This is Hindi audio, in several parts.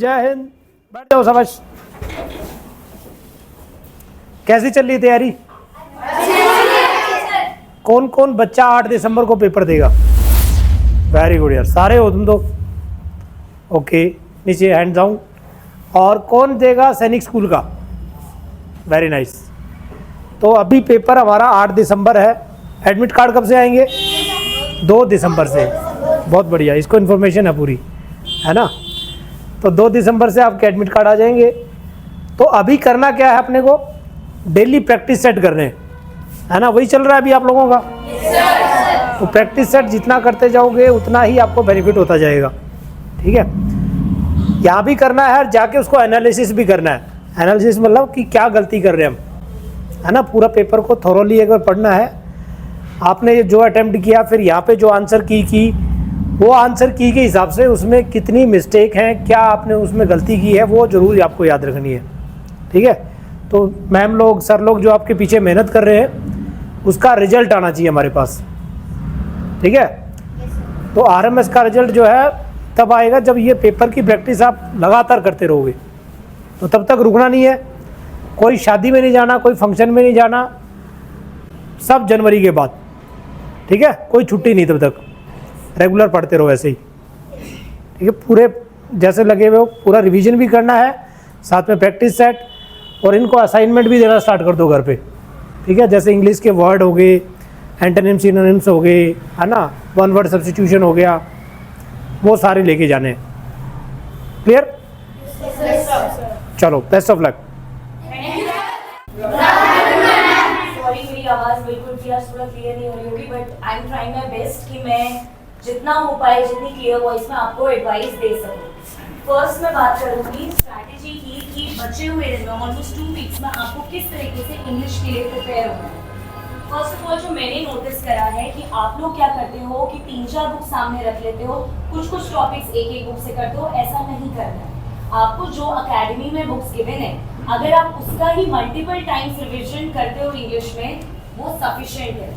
जय हिंद। बैठ जाओ शाबाश। कैसी चल रही तैयारी? कौन कौन बच्चा 8 दिसंबर को पेपर देगा? वेरी गुड यार, सारे हो तुम तो। ओके, नीचे हैंड डाउन। और कौन देगा सैनिक स्कूल का? Very nice. तो अभी पेपर हमारा 8 दिसंबर है। एडमिट कार्ड कब से आएंगे? 2 दिसंबर से। बहुत बढ़िया, इसको इन्फॉर्मेशन है पूरी, है ना। तो 2 दिसंबर से आपके एडमिट कार्ड आ जाएंगे। तो अभी करना क्या है अपने को? डेली प्रैक्टिस सेट करने, है ना। वही चल रहा है अभी आप लोगों का। तो प्रैक्टिस सेट जितना करते जाओगे उतना ही आपको बेनिफिट होता जाएगा, ठीक है। यहाँ भी करना है, जाके उसको एनालिसिस भी करना है। एनालिसिस मतलब कि क्या गलती कर रहे हैं हम, है ना। पूरा पेपर को थोरोली एक बार पढ़ना है। आपने जो अटेम्प्ट किया, फिर यहाँ पे जो आंसर की वो आंसर की के हिसाब से उसमें कितनी मिस्टेक हैं, क्या आपने उसमें गलती की है, वो ज़रूर आपको याद रखनी है, ठीक है। तो मैम लोग, सर लोग जो आपके पीछे मेहनत कर रहे हैं, उसका रिजल्ट आना चाहिए हमारे पास, ठीक है। तो आरएमएस का रिजल्ट जो है तब आएगा जब ये पेपर की प्रैक्टिस आप लगातार करते रहोगे। तो तब तक रुकना नहीं है। कोई शादी में नहीं जाना, कोई फंक्शन में नहीं जाना, सब जनवरी के बाद, ठीक है। कोई छुट्टी नहीं, तब तक रेगुलर पढ़ते रहो ऐसे ही, ठीक है। पूरे जैसे लगे हुए हो, पूरा रिवीजन भी करना है, साथ में प्रैक्टिस सेट, और इनको असाइनमेंट भी देना स्टार्ट कर दो घर पे, ठीक है। जैसे इंग्लिश के वर्ड हो गए, एंटोनिम्स सिनोनिम्स हो गए, है ना, वन वर्ड सब्स्टिट्यूशन हो गया, वो सारे लेके जाने हैं। क्लियर? चलो, बेस्ट ऑफ लक। सॉरी, मेरी आवाज बिल्कुल भी आज थोड़ा क्लियर नहीं हो रही होगी, but I am trying my best कि मैं जितना हो पाए, जितनी क्लियर वॉइस में आपको एडवाइस दे सकूं। फर्स्ट मैं बात करूंगी स्ट्रैटेजी की कि बचे हुए दिन में ऑलमोस्ट 2 वीक्स में आपको किस तरीके से इंग्लिश के लिए प्रिपेयर होना है। फर्स्ट ऑफ ऑल जो मैंने नोटिस करा है कि आप लोग क्या करते हो कि 3-4 बुक सामने रख लेते हो, कुछ टॉपिक्स एक बुक से करते हो। ऐसा नहीं करना है। आपको जो अकेडमी में बुक्स गिवन है, अगर आप उसका ही मल्टीपल टाइम्स रिविजन करते हो इंग्लिश में, वो सफिशिएंट है।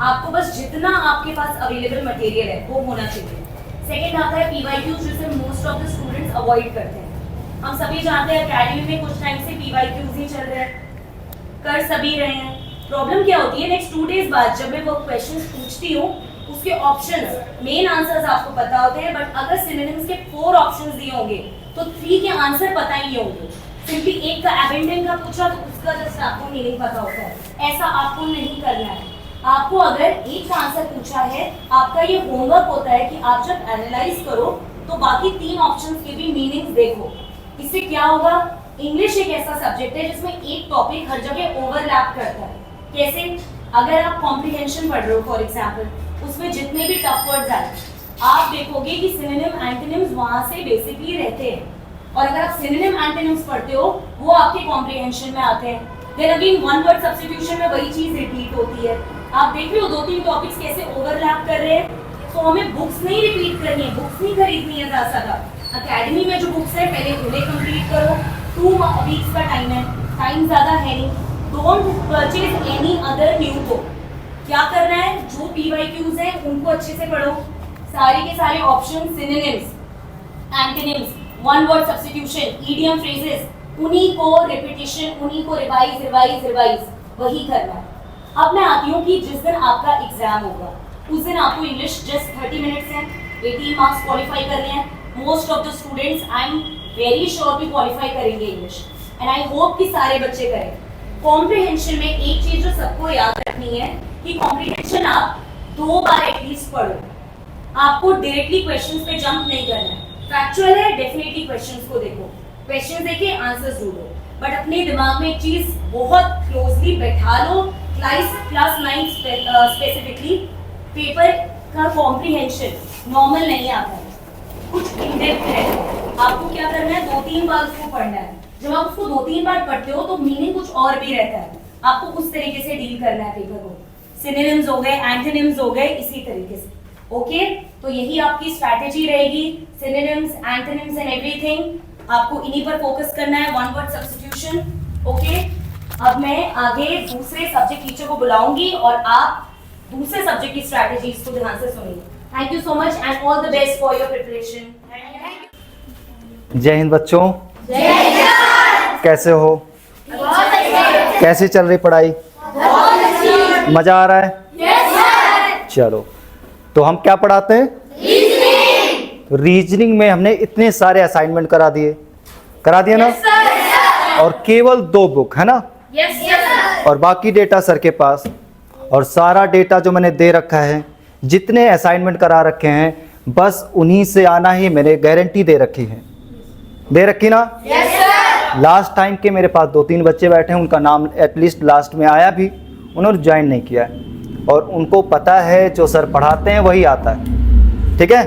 आपको बस जितना आपके पास अवेलेबल मटेरियल है वो होना चाहिए। सेकंड आता है पीवाईक्यूज, जिसे most of the students avoid करते हैं। हम सभी जानते हैं अकेडमी में कुछ टाइम से पीवाईक्यूज ही चल रहे हैं, कर सभी रहे हैं। प्रॉब्लम क्या होती है, नेक्स्ट 2 डेज बाद जब मैं वो क्वेश्चंस पूछती हूँ, उसके ऑप्शंस, मेन आंसर्स आपको पता होते हैं, बट अगर सिनोनिम्स के 4 ऑप्शंस दिए होंगे तो 3 के आंसर पता ही नहीं होंगे। सिंपली एक का एबेंडन का पूछा तो उसका जस्ट आपको मीनिंग पता होता है। ऐसा आपको नहीं करना है। आपको अगर एक का आंसर पूछा है, आपका ये होमवर्क होता है कि आप जब एनालाइज करो तो बाकी 3 ऑप्शंस के भी मीनिंग्स देखो। इससे क्या होगा, इंग्लिश एक ऐसा सब्जेक्ट है जिसमें एक टॉपिक हर जगह ओवरलैप करता है। कैसे? अगर आप कॉम्प्रिहेंशन पढ़ रहे हो फॉर एग्जाम्पल, उसमें जितने भी टफ वर्ड्स आए, आप देखोगे कि सिनोनिम एंटोनिम्स वहां से बेसिकली रहते हैं, और अगर आप सिनोनिम एंटोनिम्स पढ़ते हो वो आपके कॉम्प्रिहेंशन में आते हैं। Then again one word substitution में वही चीज रिपीट होती है। आप देख रहे हो 2-3 टॉपिक्स कैसे ओवरलैप कर रहे हैं। तो हमें बुक्स नहीं रिपीट करनी है, बुक्स नहीं खरीदनी है ज्यादा। अकेडमी में जो बुक्स है पहले उन्हें कंप्लीट करो। 2 वीक्स का टाइम है, टाइम ज्यादा है नहीं। Don't purchase any other new book. क्या करना है, जो पीवाईक्यूज हैं उनको अच्छे से पढ़ो। सारे के सारे option, synonyms, antonyms, one word substitution, idiom phrases, उन्हीं को रिपीटिशन, उन्हीं को रिवाइज वही करना है। अब मैं आती हूँ कि जिस दिन आपका एग्जाम होगा उस दिन आपको इंग्लिश जस्ट 30 मिनट्स हैं, 18 मार्क्स क्वालिफाई करने हैं। Most of the students, I am very sure कि क्वालिफाई करेंगे इंग्लिश, एंड आई होप कि सारे बच्चे करें। कॉम्प्रिहेंशन में एक चीज जो सबको याद रखनी है कि कॉम्प्रिहेंशन आप 2 बार एटलीस्ट पढ़ो। आपको डायरेक्टली क्वेश्चंस पे जंप नहीं करना है। फैक्चुअल है, डेफिनेटली क्वेश्चंस को देखो, क्वेश्चंस देखे, आंसर्स ढूंढो, बट अपने दिमाग में एक चीज बहुत क्लोजली बैठा लो। क्लास 9 स्पेसिफिकली पेपर का कॉम्प्रिहेंशन नॉर्मल नहीं आता है, कुछ इन डेप्थ है। आपको क्या करना है, 2-3 बार उसको पढ़ना है। जब आप उसको 2-3 बार पढ़ते हो तो मीनिंग कुछ और भी रहता है। आपको उस तरीके से डील करना है पेपर को। सिनोनिम्स हो गए, एंटोनिम्स हो गए, इसी तरीके से। ओके, तो यही आपकी स्ट्रैटेजी रहेगी। सिनोनिम्स, एंटोनिम्स एंड एवरीथिंग आपको इन्हीं पर फोकस करना है। One word substitution. ओके, अब मैं आगे दूसरे सब्जेक्ट टीचर को बुलाऊंगी और आप दूसरे सब्जेक्ट की स्ट्रैटेजीज को ध्यान से सुनिए। Thank you so much and all the best for your preparation. जय हिंद बच्चों। कैसे हो? कैसी चल रही पढ़ाई? मजा आ रहा है? चलो, तो हम क्या पढ़ाते हैं? तो रीजनिंग में हमने इतने सारे असाइनमेंट करा दिए ना? और केवल 2 बुक है ना? और बाकी डेटा सर के पास, और सारा डेटा जो मैंने दे रखा है, जितने असाइनमेंट करा रखे हैं, बस उन्हीं से आना ही मैंने गारंटी दे रखी है। दे रखी ना? लास्ट टाइम के मेरे पास 2-3 बच्चे बैठे हैं, उनका नाम एटलीस्ट लास्ट में आया भी, उन्होंने ज्वाइन नहीं किया है, और उनको पता है जो सर पढ़ाते हैं वही आता है। ठीक है,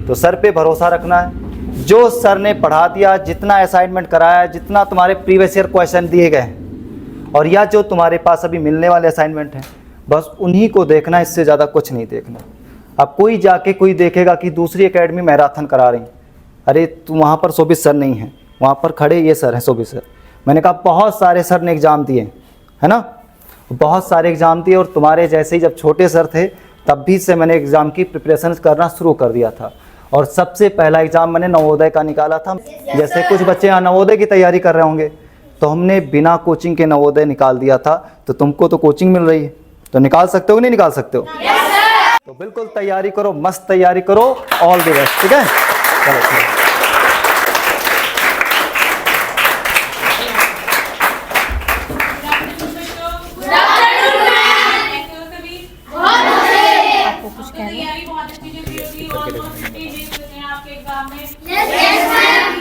तो सर पे भरोसा रखना है। जो सर ने पढ़ा दिया, जितना असाइनमेंट कराया, जितना तुम्हारे प्रीवियस ईयर क्वेश्चन दिए गए हैं, और या जो तुम्हारे पास अभी मिलने वाले असाइनमेंट हैं, बस उन्हीं को देखना, इससे ज़्यादा कुछ नहीं देखना। अब कोई जाके कोई देखेगा कि दूसरी एकेडमी मैराथन करा रही, अरे तुम वहाँ पर शोभित सर नहीं हैं, वहाँ पर खड़े ये सर हैं शोभित सर। मैंने कहा बहुत सारे सर ने एग्ज़ाम दिए है ना, बहुत सारे एग्ज़ाम दिए, और तुम्हारे जैसे ही जब छोटे सर थे तब भी से मैंने एग्ज़ाम की प्रिपरेशन करना शुरू कर दिया था। और सबसे पहला एग्ज़ाम मैंने नवोदय का निकाला था। जैसे कुछ बच्चे यहाँ नवोदय की तैयारी कर रहे होंगे, तो हमने बिना कोचिंग के नवोदय निकाल दिया था। तो तुमको तो कोचिंग मिल रही है, तो निकाल सकते हो नहीं निकाल सकते हो? तो बिल्कुल तैयारी करो, मस्त तैयारी करो। All the best. ठीक है, चलो। तैयारी बहुत अच्छी चल रही होगी। ऑलमोस्ट 15 डेज बचे हैं आपके एग्जाम में।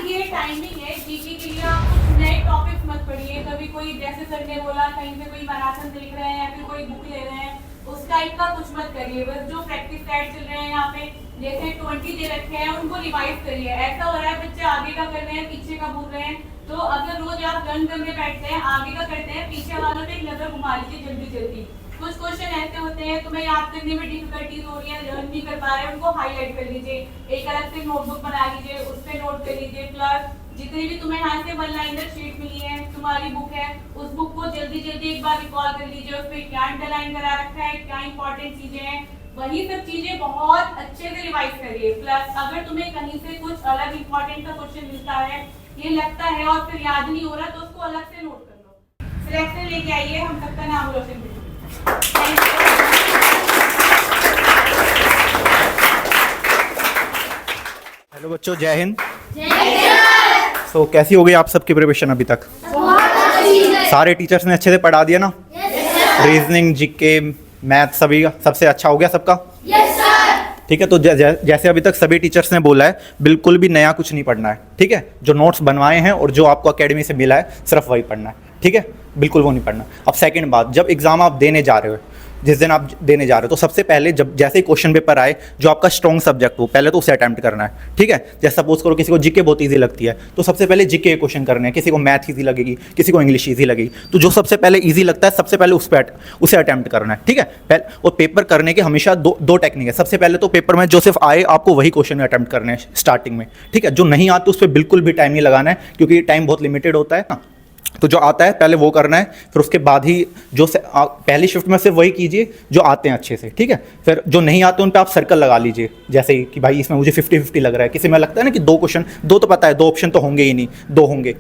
ये टाइमिंग है, जीके के लिए आप कुछ नए टॉपिक्स मत पढ़िए। कभी कोई, जैसे सर ने बोला, कहीं से कोई मैराथन देख रहे हैं या फिर कोई बुक ले रहे हैं, उस टाइप का कुछ मत करिए। बस जो प्रैक्टिस सेट चल रहे हैं यहाँ पे, जैसे 20 दे रखे हैं, उनको रिवाइज करिए। ऐसा हो रहा है बच्चे आगे का कर रहे हैं, पीछे का भूल रहे हैं। तो अगर रोज आप लर्न करने बैठते हैं, आगे का करते हैं, पीछे वालों पे एक नजर घुमा लीजिए जल्दी जल्दी। कुछ क्वेश्चन ऐसे होते हैं तुम्हें याद करने में डिफिकल्टीज हो रही है, लर्न नहीं कर पा रहे हैं, उनको हाईलाइट कर लीजिए। एक अलग से नोटबुक बना लीजिए, उस पर नोट कर लीजिए। प्लस जितनी भी तुम्हें यहाँ से 1 लाइनर शीट मिली है, तुम्हारी बुक है, उस बुक को जल्दी जल्दी एक बार रिकॉल कर लीजिए। उस पर क्या अंडरलाइन करा रखा है, क्या इंपॉर्टेंट चीजें हैं, वही सब चीजें बहुत अच्छे से रिवाइज करिए। प्लस अगर तुम्हें कहीं से कुछ अलग इंपॉर्टेंट का क्वेश्चन मिलता है, ये लगता है और फिर याद नहीं हो रहा, तो उसको अलग से नोट कर लो। सिलेक्शन लेके आइए, हम सबका नाम रोशन करिए। हेलो बच्चों, जय हिंद। तो कैसी हो गई आप सबकी प्रिपरेशन अभी तक? सारे टीचर्स ने अच्छे से पढ़ा दिया ना? रीजनिंग, जीके, मैथ सभी सबसे अच्छा हो गया सबका? ठीक है, तो जैसे अभी तक सभी टीचर्स ने बोला है, बिल्कुल भी नया कुछ नहीं पढ़ना है। ठीक है, जो नोट्स बनवाए हैं और जो आपको अकेडमी से मिला है, सिर्फ वही पढ़ना है। ठीक है, बिल्कुल वो नहीं पढ़ना। अब सेकंड बात, जब एग्ज़ाम आप देने जा रहे हो, जिस दिन आप देने जा रहे हो, तो सबसे पहले जब जैसे ही क्वेश्चन पेपर आए, जो आपका स्ट्रॉन्ग सब्जेक्ट हो, पहले तो उसे अटैम्प्ट करना है। ठीक है, जैसे सपोज करो किसी को जीके बहुत ईजी लगती है, तो सबसे पहले जीके के क्वेश्चन करने हैं। किसी को मैथ ईजी लगेगी, किसी को इंग्लिश ईजी लगेगी, तो जो सबसे पहले ईजी लगता है, सबसे पहले उसे अटैम्प्ट करना है। ठीक है, और पेपर करने के हमेशा दो टेक्निक है। सबसे पहले तो पेपर में जो सिर्फ आए, आपको वही क्वेश्चन अटैम्प्ट करने हैं स्टार्टिंग में। ठीक है, जो नहीं आते उस पर बिल्कुल भी टाइम नहीं लगाना है, क्योंकि टाइम बहुत लिमिटेड होता है ना। तो जो आता है पहले वो करना है, फिर उसके बाद ही जो पहली शिफ्ट में से वही कीजिए जो आते हैं अच्छे से। ठीक है, फिर जो नहीं आते उन पे आप सर्कल लगा लीजिए, जैसे कि भाई इसमें मुझे 50-50 लग रहा है। किसी में लगता है ना कि 2 क्वेश्चन, 2 तो पता है, 2 ऑप्शन तो होंगे ही नहीं, 2 होंगे।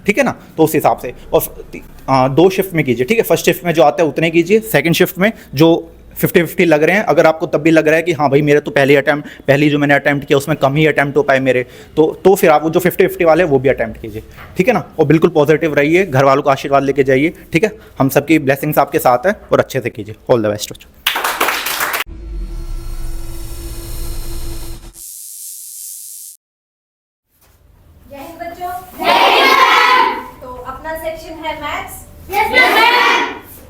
ठीक है ना, तो उस हिसाब से। और 2 शिफ्ट में कीजिए। ठीक है, फर्स्ट शिफ्ट में जो आते हैं उतने कीजिए, सेकेंड शिफ्ट में जो 50-50 लग रहे हैं, अगर आपको तब भी लग रहा है कि हाँ भाई मेरे तो पहली जो मैंने अटैम्प्ट किया उसमें कम ही अटैम्प्ट हो पाए मेरे, तो फिर आप वो जो 50-50 वाले वो भी अटैम्प्ट कीजिए। ठीक है ना, और बिल्कुल पॉजिटिव रहिए, घर वालों का आशीर्वाद लेके जाइए। ठीक है, हम सबकी ब्लेसिंग्स आपके साथ है, और अच्छे से कीजिए। ऑल द बेस्ट बच्चों। जय हिंद बच्चों। तो अपना सेक्शन है मैथ्स।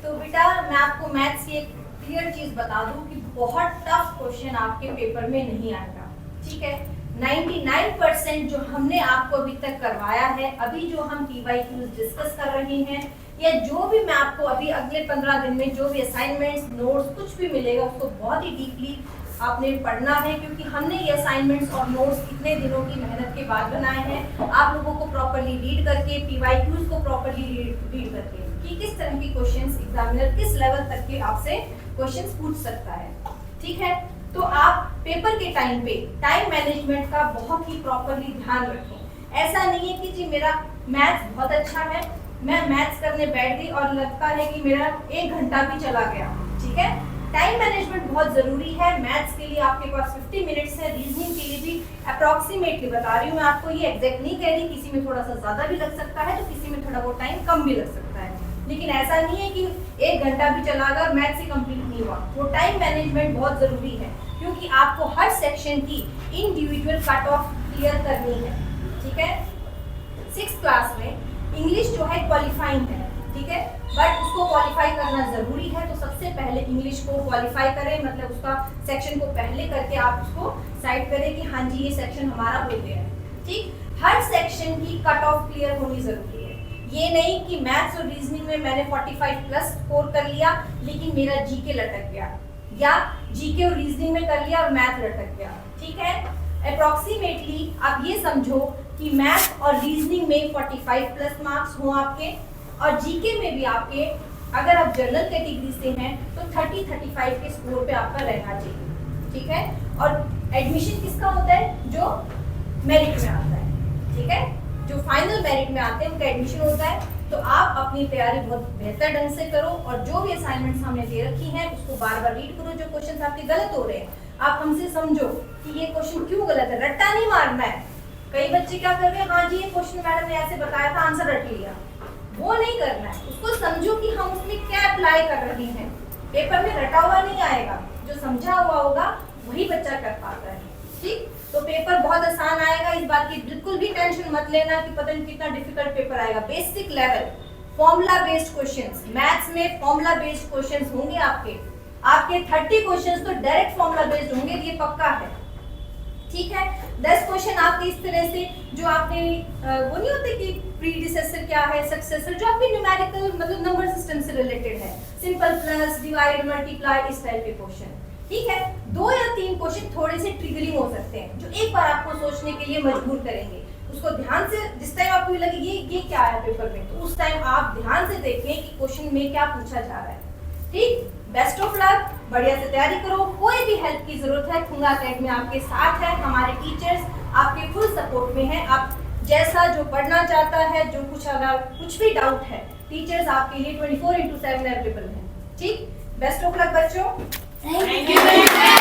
तो बेटा मैं आपको मैथ्स की एक क्लियर चीज बता दूं कि बहुत टफ क्वेश्चन आपके पेपर में नहीं आएगा। ठीक है, 99% जो हमने आपको अभी तक करवाया है, अभी जो हम PYQs डिस्कस कर रहे हैं, या जो भी मैं आपको अभी अगले 15 दिन में जो भी असाइनमेंट्स, नोट्स कुछ भी मिलेगा, उसको बहुत ही डीपली आपने पढ़ना है, क्योंकि हमने ये असाइनमेंट्स और नोट्स कितने दिनों की मेहनत के बाद बनाए हैं। आप लोगों को प्रॉपर्ली रीड करके, PYQs को प्रॉपर्ली रीड करके, कि किस तरह की क्वेश्चंस एग्जामिनर किस लेवल तक के आपसे क्वेश्चंस पूछ सकता है। ठीक है, तो आप पेपर के टाइम पे टाइम मैनेजमेंट का बहुत ही प्रॉपर्ली ध्यान रखें, ऐसा नहीं है कि जी मेरा मैथ्स बहुत अच्छा है, मैं मैथ्स करने बैठ गई और लगता है कि मेरा 1 घंटा भी चला गया। ठीक है, टाइम मैनेजमेंट बहुत जरूरी है। मैथ्स के लिए आपके पास 50 मिनट्स है, रीजनिंग के लिए भी अप्रॉक्सीमेटली बता रही हूँ मैं आपको, ये एग्जैक्ट नहीं कह रही, किसी में थोड़ा सा ज्यादा भी लग सकता है तो किसी में थोड़ा वो टाइम कम भी लग सकता है, लेकिन ऐसा नहीं है कि 1 घंटा भी चला गया और मैथ्स ही कंप्लीट नहीं हुआ। वो टाइम मैनेजमेंट बहुत जरूरी है, क्योंकि आपको हर सेक्शन की इंडिविजुअल कट ऑफ क्लियर करनी है। ठीक है, 6th क्लास में इंग्लिश जो है क्वालिफाइंग है, ठीक है, बट उसको क्वालिफाई करना जरूरी है। तो सबसे पहले इंग्लिश को क्वालिफाई करें, मतलब उसका सेक्शन को पहले करके आप उसको साइड करें कि हाँ जी ये सेक्शन हमारा हो गया है। ठीक, हर सेक्शन की कट ऑफ क्लियर होनी जरूरी है। ये नहीं कि मैथ्स और रीजनिंग में मैंने 45 प्लस स्कोर कर लिया लेकिन मेरा जीके लटक गया, या जीके और रीजनिंग में कर लिया और मैथ लटक गया। ठीक है, अप्रॉक्सीमेटली आप ये समझो कि मैथ और रीजनिंग में 45 प्लस मार्क्स हो आपके, और जीके में भी आपके, अगर आप जनरल कैटेगरी से हैं तो 30-35 के स्कोर पे आपका रहना चाहिए। ठीक है, और एडमिशन किसका होता है? जो मेरिट में आता है। ठीक है, जो फाइनल मेरिट में आते हैं उनका एडमिशन होता है। तो आप अपनी तैयारी बहुत बेहतर ढंग से करो, और जो भी असाइनमेंट्स हमने दे रखी हैं उसको बार बार रीड करो। जो क्वेश्चन आपके गलत हो रहे हैं आप हमसे समझो कि ये क्वेश्चन क्यों गलत है, रट्टा नहीं मारना है। कई बच्चे क्या कर रहे हैं, हाँ जी ये क्वेश्चन मैडम ने ऐसे बताया था, आंसर रट लिया, वो नहीं करना है। उसको समझो कि हम उसमें क्या अप्लाई कर रहे हैं। पेपर में रटा हुआ नहीं आएगा, जो समझा हुआ होगा वही बच्चा कर पाता है। ठीक, तो पेपर बहुत आसान आएगा, इस बात की बिल्कुल भी टेंशन मत लेना कि पता नहीं कितना डिफिकल्ट पेपर आएगा। Basic level formula based questions, maths में फॉर्मूला बेस्ड क्वेश्चंस होंगे आपके 30 क्वेश्चंस तो डायरेक्ट फॉर्मूला बेस्ड होंगे, ये पक्का है। ठीक है, 10 क्वेश्चन आपके इस तरह से जो आपने वो नहीं होते कि प्रीडिसेसर क्या है, सक्सेसर, जो आपके न्यूमेरिकल मतलब नंबर सिस्टम से रिलेटेड है, सिंपल प्लस, डिवाइड, मल्टीप्लाई, इस टाइप के क्वेश्चन। ठीक है, 2 या 3 क्वेश्चन थोड़े से ट्रिगरिंग हो सकते हैं, जो एक बार आपको सोचने के लिए मजबूर करेंगे। उसको ध्यान से, जिस टाइम आपको लगे ये क्या है पेपर में, तो उस टाइम आप ध्यान से देखें कि क्वेश्चन में क्या पूछा जा रहा है। ठीक, बेस्ट ऑफ लक, बढ़िया से तैयारी करो। कोई भी हेल्प की जरूरत है, खुंगा अकेडमी आपके साथ है, हमारे टीचर्स आपके फुल सपोर्ट में हैं। आप जैसा जो पढ़ना चाहता है, जो कुछ अगर कुछ भी डाउट है, टीचर्स आपके लिए 24/7 अवेलेबल हैं। ठीक, बेस्ट ऑफ लक बच्चों। Thank you.